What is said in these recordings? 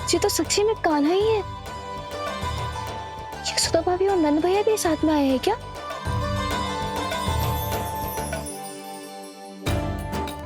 ये तो सच्ची में कान्हा ही है। यशोदा भाभी और नंद भैया भी साथ में आए हैं क्या?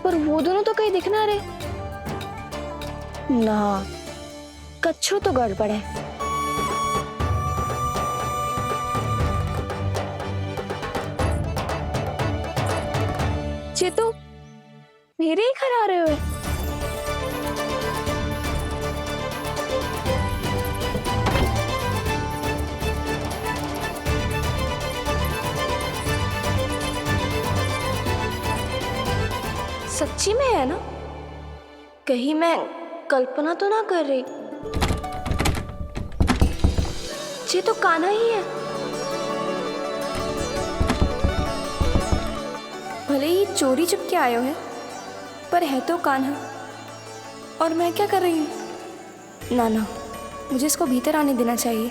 पर वो दोनों तो कहीं दिख ना रहे। ना, कच्छू तो गड़बड़ है। ये तो मेरे ही घर आ रहे हो। सच्ची में है ना? कहीं मैं कल्पना तो ना कर रही? ये तो कान्हा ही है। भले ही चोरी चुपके आए हो है, पर है तो कान्हा। और मैं क्या कर रही हूँ? ना ना, मुझे इसको भीतर आने देना चाहिए।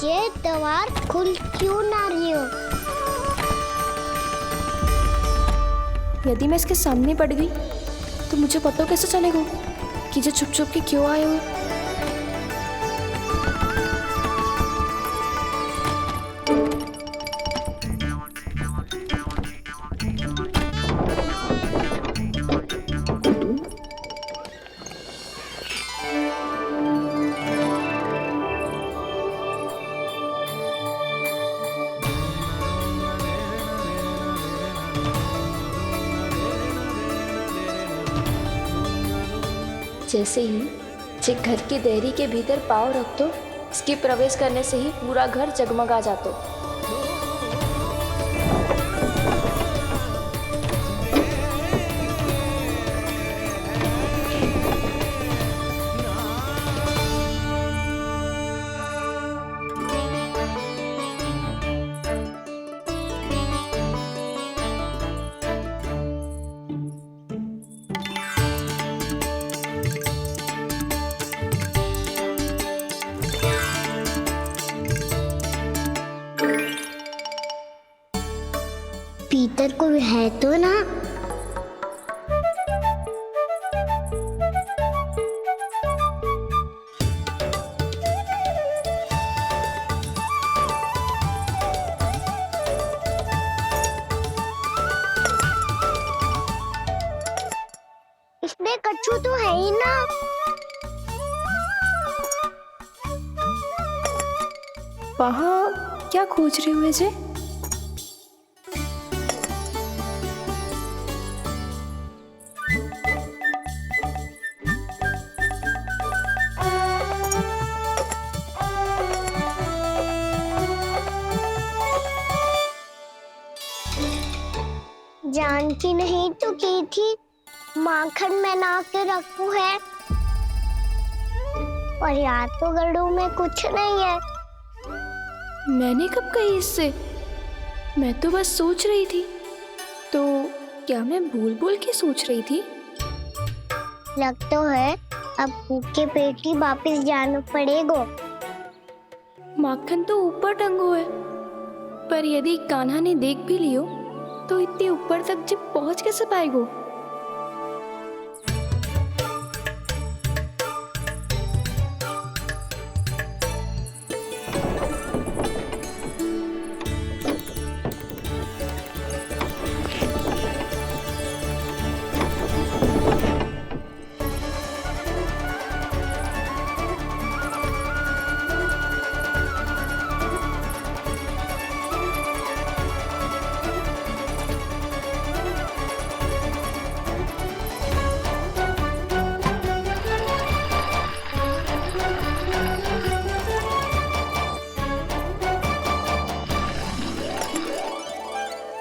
ये द्वार खुल क्यों ना रही हो? यदि मैं इसके सामने पड़ गई तो मुझे पता कैसे चलेगा कि जो छुप छुप के क्यों आए हो? जैसे ही जे घर की देहरी के भीतर पाँव रख दो, इसके प्रवेश करने से ही पूरा घर जगमगा जातो। भीतर कोई है तो ना? इसमें कच्छू तो है ही ना। वहाँ क्या खोज रहे हुए जे? जानकी नहीं तो की थी माखन में ना के रखू है, और यहाँ तो गड़ू में कुछ नहीं है। मैंने कब कही इससे? मैं तो बस सोच रही थी। तो क्या मैं भूल भूल के सोच रही थी? लग तो है अब भूखे पेट ही वापिस जाना पड़ेगा। माखन तो ऊपर टंगो है, पर यदि कान्हा ने देख भी लियो तो इतने ऊपर तक जब पहुंच कैसे पाएगो?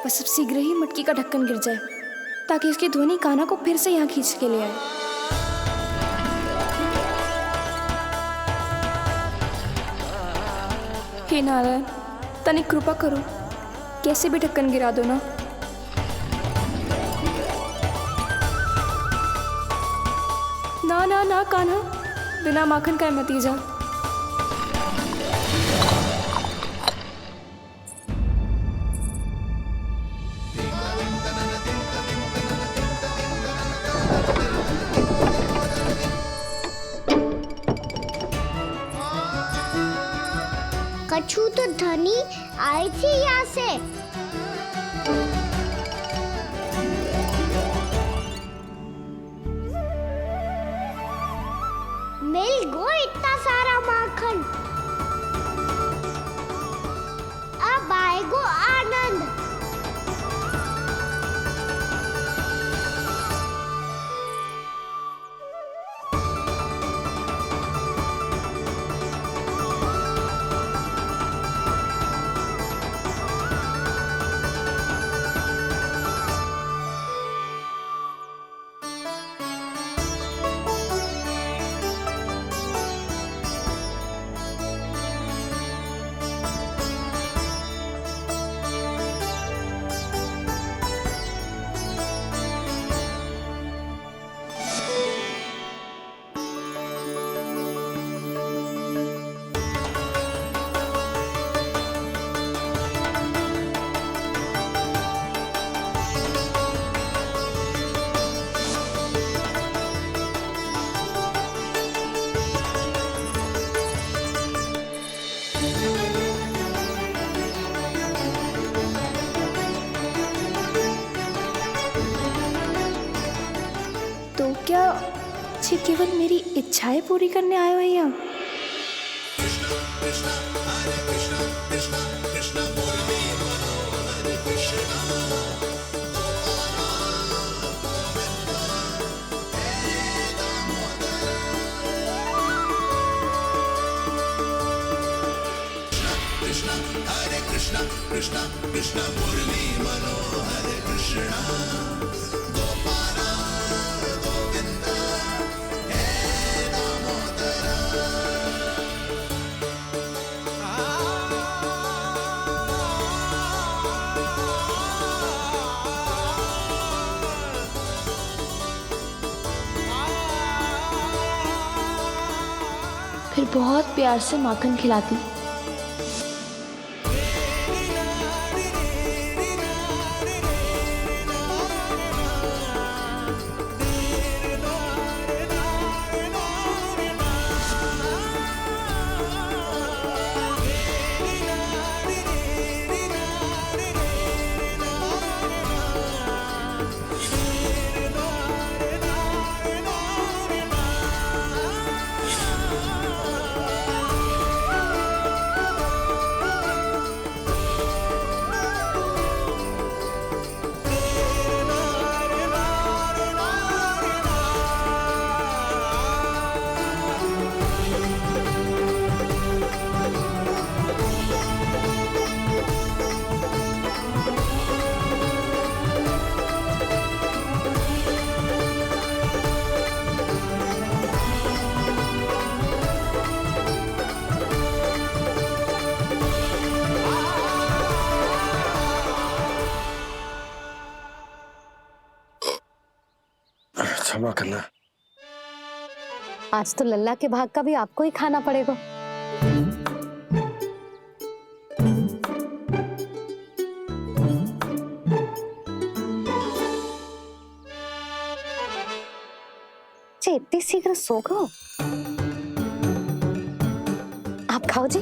बस अब शीघ्र ही मटकी का ढक्कन गिर जाए ताकि उसकी ध्वनि कान्हा को फिर से यहाँ खींच के ले आए। हे नारायण, तनिक कृपा करो, कैसे भी ढक्कन गिरा दो ना। ना ना ना कान्हा, बिना माखन का मत जा। कछु तो धनी आई थी यहाँ से। मिल गो इतना सारा माखन। अब आएगो आनंद। तो क्या ये केवल मेरी इच्छाएं पूरी करने आए हो यहाँ? फिर बहुत प्यार से माखन खिलाती। क्षमा करना। आज तो लल्ला के भाग का भी आपको ही खाना पड़ेगा। इतनी शीघ्र सो गो? आप खाओ जी।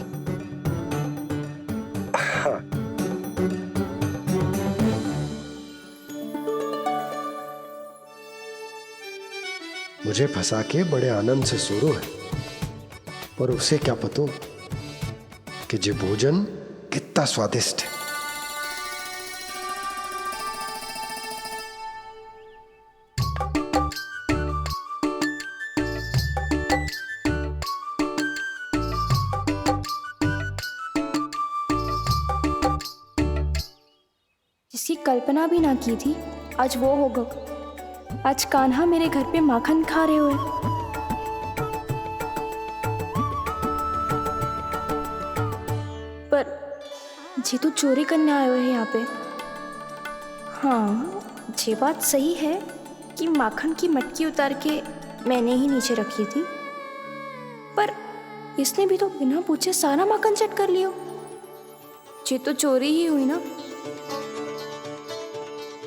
हाँ। मुझे फंसा के बड़े आनंद से सो रो है, पर उसे क्या पता कि ये भोजन कितना स्वादिष्ट है। जिसकी कल्पना भी ना की थी, आज वो होगा। आज कान्हा मेरे घर पे माखन खा रहे हुए। पर ये तो चोरी करने आए हुए हैं यहाँ पे। हाँ, ये बात सही है कि माखन की मटकी उतार के मैंने ही नीचे रखी थी, पर इसने भी तो बिना पूछे सारा माखन चट कर लिया। ये तो चोरी ही हुई ना।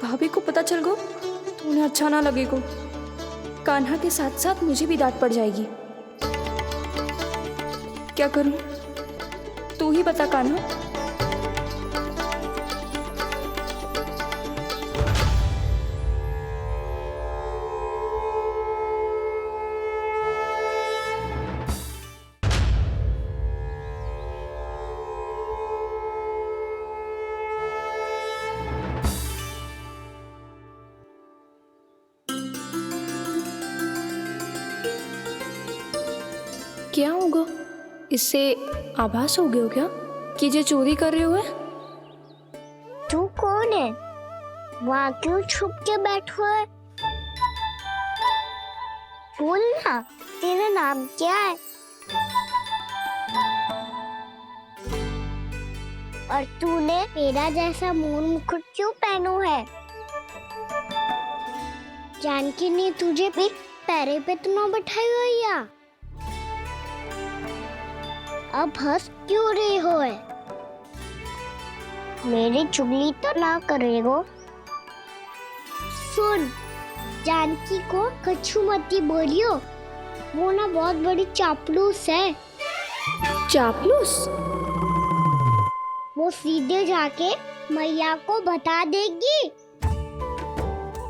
भाभी को पता चल गो तो उन्हें अच्छा ना लगेगा। कान्हा के साथ साथ मुझे भी डांट पड़ जाएगी। क्या करूं? तू ही बता कान्हा। क्या होगा? इससे आभास हो गया क्या कि जे चोरी कर रहे हुए? तू कौन है? वहाँ क्यों छुप के बैठो है? बोल ना, तेरा नाम क्या है? और तूने मेरा जैसा मोर मुकुट क्यों पहनो है? जानकी ने तुझे भी पैरे पे तो ना बैठाई हुई या? अब हंस क्यों रही हो है? मेरी चुगली तो ना करेगो। सुन, जानकी को कछु मती बोलियो, वो ना बहुत बड़ी चापलूस है। चापलूस? वो सीधे जाके मैया को बता देगी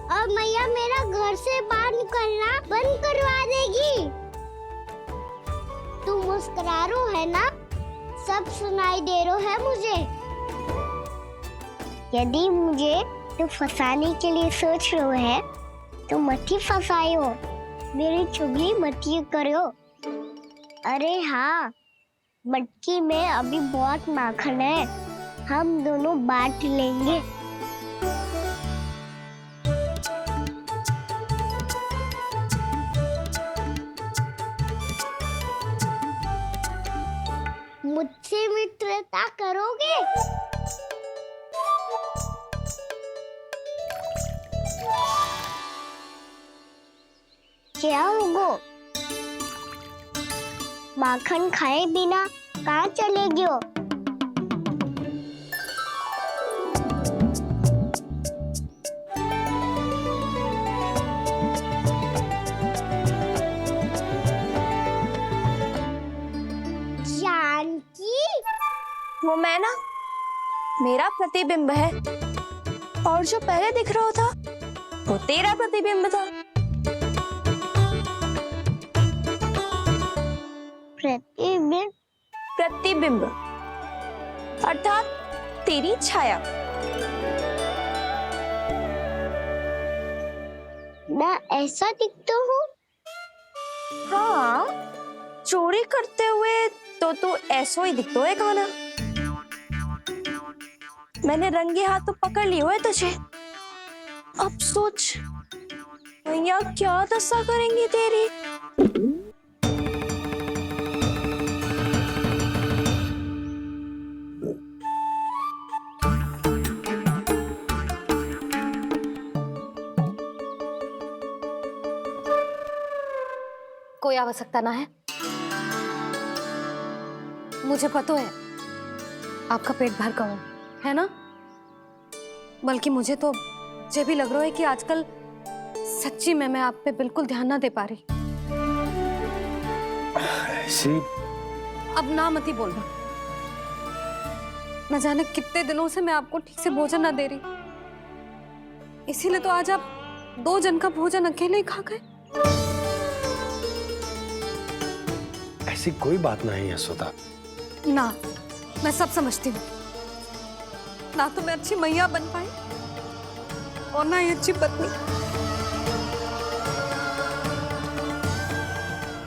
और मैया मेरा घर से बाहर निकलना बंद करवा देगी। तू मुस्कुरा रो है ना? सब सुनाई दे रो है मुझे। यदि मुझे तू फंसाने के लिए सोच रो है तो मत ही फंसायो, मेरी चुगली मत ही करो। अरे हाँ, मटकी में अभी बहुत माखन है, हम दोनों बांट लेंगे। मुझसे मित्रता करोगे? क्या होगो? माखन खाए बिना कहाँ चले गयो? जानकी? वो मैं ना, मेरा प्रतिबिंब है, और जो पहले दिख रहा था वो तेरा प्रतिबिंब था। प्रतिबिंब? प्रतिबिंब अर्थात तेरी छाया। मैं ऐसा दिखता हूँ? हाँ, चोरी करते हुए तो तू ऐसा ही दिखता है कान्हा। मैंने रंगे हाथ तो पकड़ लियो है तुझे। अब सोच भैया क्या दशा करेंगी तेरी। कोई आवश्यकता ना है, मुझे पता है आपका पेट भर का है ना। बल्कि मुझे तो ये भी लग रहा है कि आजकल सच्ची में मैं आप पे बिल्कुल ध्यान ना दे पा रही। ऐसी अब ना मत ही बोलना। न जाने कितने दिनों से मैं आपको ठीक से भोजन ना दे रही, इसीलिए तो आज आप 2 जन का भोजन अकेले ही खा गए। ऐसी कोई बात नहीं है सुधा। ना, मैं सब समझती हूँ। ना तो मैं अच्छी मैया बन पाई और ना ही अच्छी पत्नी।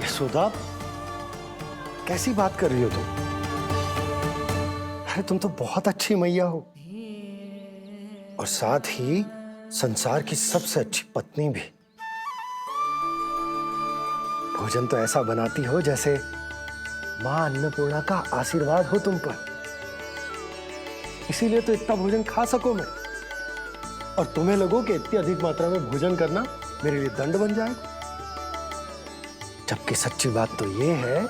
सुधा, कैसी बात कर रही हो तुम? अरे तुम तो बहुत अच्छी मैया हो और साथ ही संसार की सबसे अच्छी पत्नी भी। भोजन तो ऐसा बनाती हो जैसे मां अन्नपूर्णा का आशीर्वाद हो तुम पर। इसीलिए तो इतना भोजन खा सको मैं, और तुम्हें लगो कि इतनी अधिक मात्रा में भोजन करना मेरे लिए दंड बन जाएगा। जबकि सच्ची बात तो ये है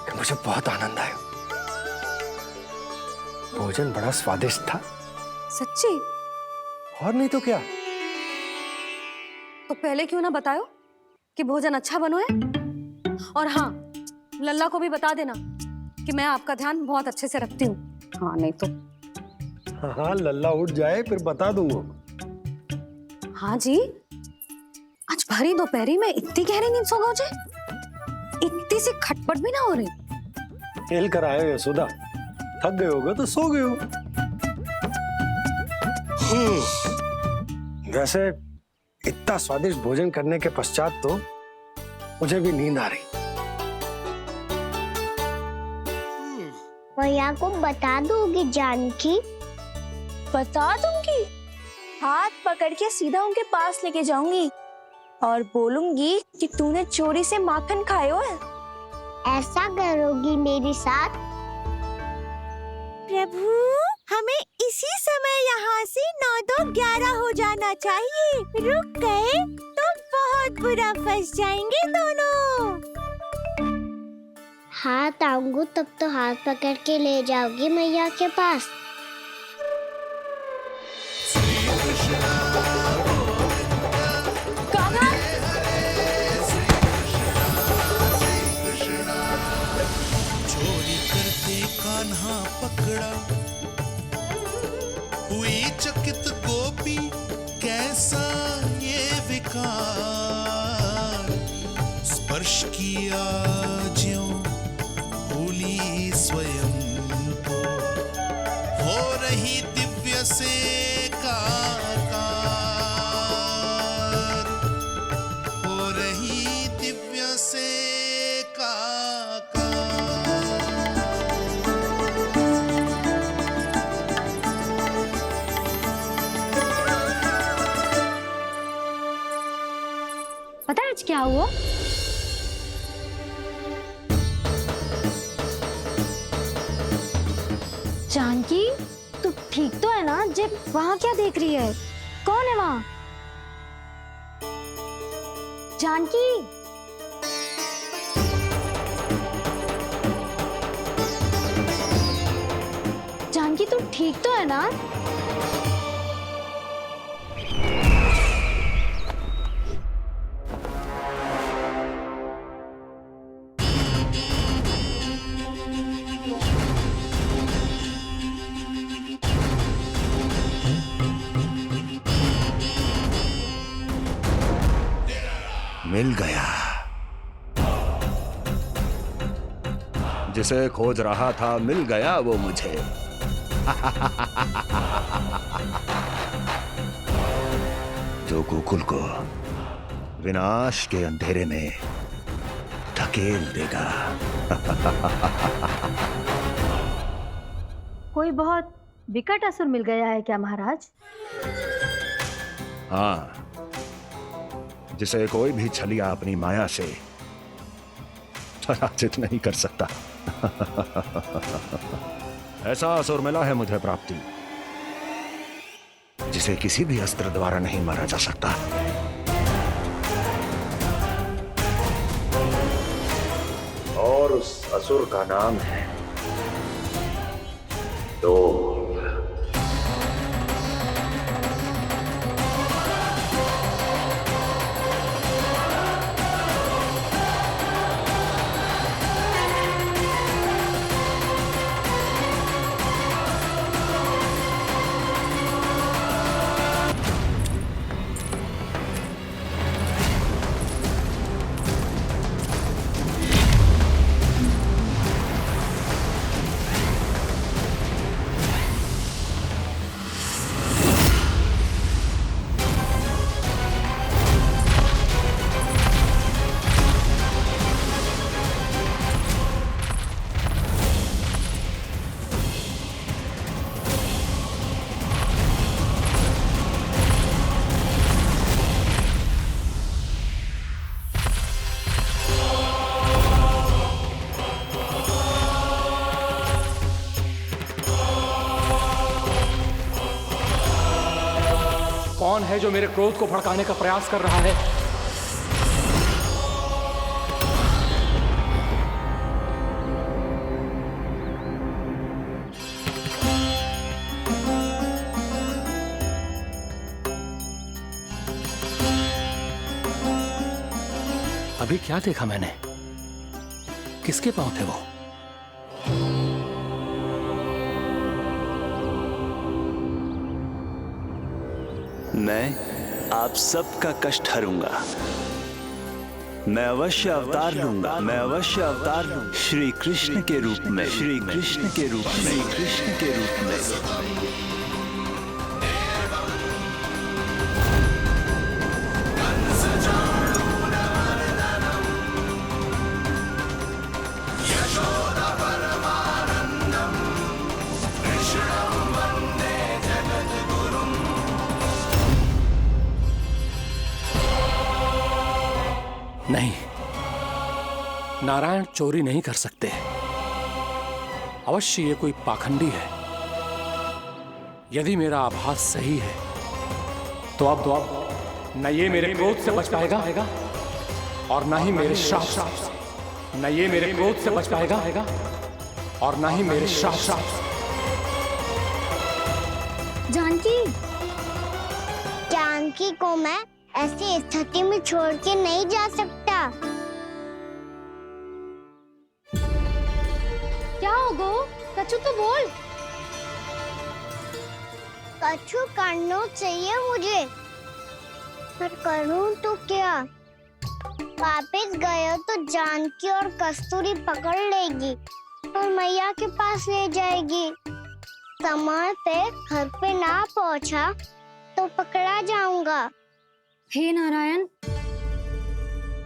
कि मुझे बहुत आनंद आया। भोजन बड़ा स्वादिष्ट था। सच्ची? और नहीं तो क्या। तो पहले क्यों ना बतायो कि भोजन अच्छा बनो है। और हाँ, लल्ला को भी बता देना कि मैं आपका ध्यान बहुत अच्छे से रखती हूँ। हाँ नहीं तो। हाँ, लल्ला उठ जाए फिर बता दूंगा। हाँ जी, आज भरी दोपहरी में इतनी गहरी नींद सो गए? इतनी सी खटपट भी ना हो रही? खेल कर आए हो यशोदा, थक गए होगे तो सो गए हो। वैसे इतना स्वादिष्ट भोजन करने के पश्चात तो मुझे भी नींद आ रही। भैया को बता दोगी जानकी? बता दूंगी, हाथ पकड़ के सीधा उनके पास लेके जाऊंगी और बोलूंगी कि तूने चोरी से माखन खाया है। ऐसा करोगी मेरे साथ? प्रभु, हमें इसी समय यहाँ से 9-11 हो जाना चाहिए। रुक गए तो बहुत बुरा फंस जाएंगे दोनों। हाथ आऊंगी तब तो हाथ पकड़ के ले जाओगी मैया के पास। चोरी करते कान्हा पकड़ा, हुई चकित गोपी कैसा ये विकार, स्पर्श किया ज्यों भूली स्वयं को, हो रही दिव्य से काकार, हो रही दिव्य से पता है आज क्या हुआ? जानकी, तू ठीक तो है ना? जे वहाँ क्या देख रही है? कौन है वहाँ? जानकी, जानकी तू ठीक तो है ना? मिल गया, जिसे खोज रहा था मिल गया वो मुझे। जो गोकुल को विनाश के अंधेरे में धकेल देगा। कोई बहुत विकट असुर मिल गया है क्या महाराज? हाँ, जिसे कोई भी छलिया अपनी माया से पराजित नहीं कर सकता। ऐसा असुर मिला है मुझे प्राप्ति, जिसे किसी भी अस्त्र द्वारा नहीं मारा जा सकता। और उस असुर का नाम है डोल। कौन है जो मेरे क्रोध को भड़काने का प्रयास कर रहा है? अभी क्या देखा मैंने? किसके पांव थे वो? मैं आप सबका कष्ट हरूंगा। मैं अवश्य अवतार लूंगा, मैं अवश्य अवतार लूंगा श्री कृष्ण के रूप में, श्री कृष्ण के रूप में, श्री कृष्ण के रूप में। नहीं, नारायण चोरी नहीं कर सकते। अवश्य ये कोई पाखंडी है। यदि मेरा आभास सही है तो अब न ये मेरे क्रोध से बच पाएगा और न ही मेरे श्राप से। न ये मेरे क्रोध से बच पाएगा और न ही मेरे श्राप से। जानकी, जानकी को मैं ऐसी स्थिति में छोड़ के नहीं जा सकता। क्या हो गो? कछु तो बोल। कछु करना चाहिए मुझे, पर करूं तो क्या? वापस गए तो जानकी और कस्तूरी पकड़ लेगी और मैया के पास ले जाएगी। समय पे घर पे ना पहुंचा तो पकड़ा जाऊंगा। हे नारायण,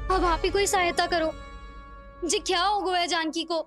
अब आप ही कोई सहायता करो। जी क्या हो गया जानकी को?